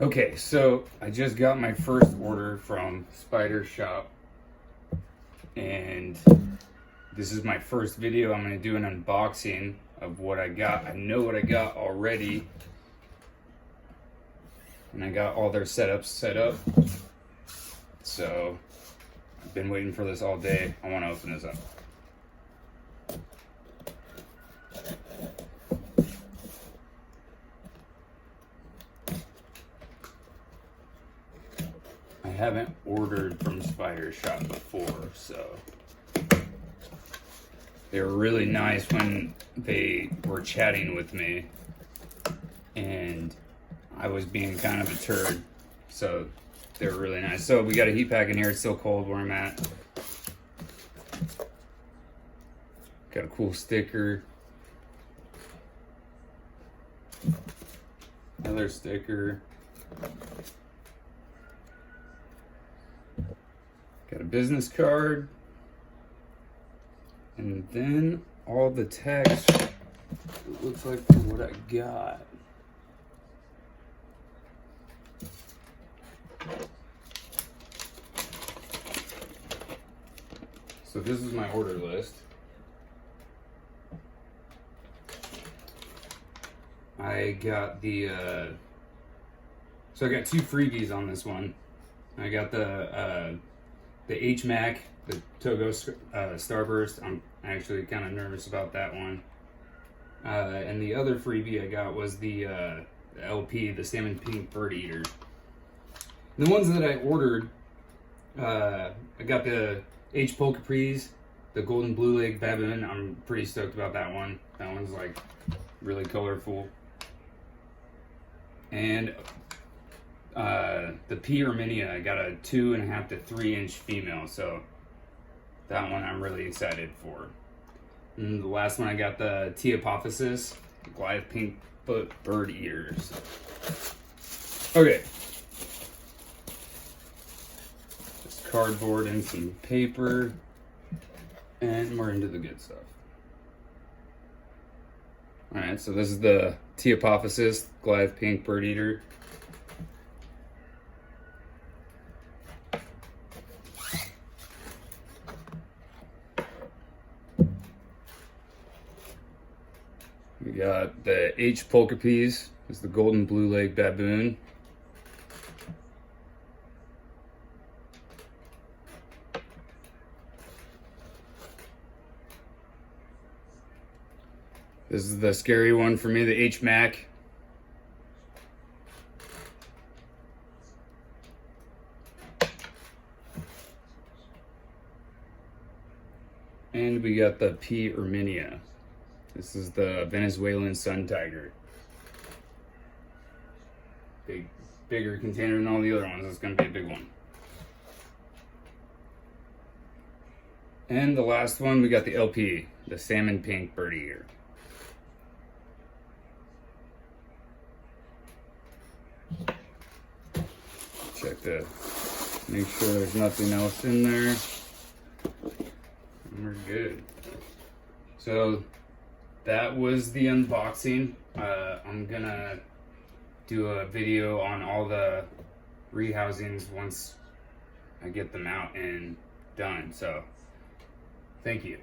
Okay, so I just got my first order from Shoppe, and this is my first video. I'm going to do an unboxing of what I got. I know what I got already, and I got all their setups set up. So I've been waiting for this all day. I want to open this up. I haven't ordered from Shoppe before, so they were really nice when they were chatting with me, and I was being kind of a turd, so they were really nice. So we got a heat pack in here. It's still cold where I'm at. Got a cool sticker. Another sticker. Got a business card. And then all the text, it looks like for what I got. So this is my order list. I got so I got two freebies on this one. I got the HMAC, the Togo Starburst. I'm actually kind of nervous about that one. And the other freebie I got was the LP, the Salmon Pink Bird Eater. The ones that I ordered, I got the H. Polcapres, the Golden Blue Leg Baboon. I'm pretty stoked about that one. That one's like really colorful. And the P. Erminia, I got a 2.5 to 3 inch female, so that one I'm really excited for. And the last one I got the T. Apophysis, Goliath Pink Foot Bird Eaters. Okay. Just cardboard and some paper, and we're into the good stuff. Alright, so this is the T. Apophysis, Goliath Pink Bird Eater. We got the H. Polcapes, this is the Golden Blue Leg Baboon. This is the scary one for me, the HMAC. And we got the P. Erminia. This is the Venezuelan Sun Tiger. Bigger container than all the other ones. It's gonna be a big one. And the last one, we got the LP, the Salmon Pink Bird Eater. Check make sure there's nothing else in there. And we're good. So that was the unboxing. I'm gonna do a video on all the rehousings once I get them out and done. So thank you.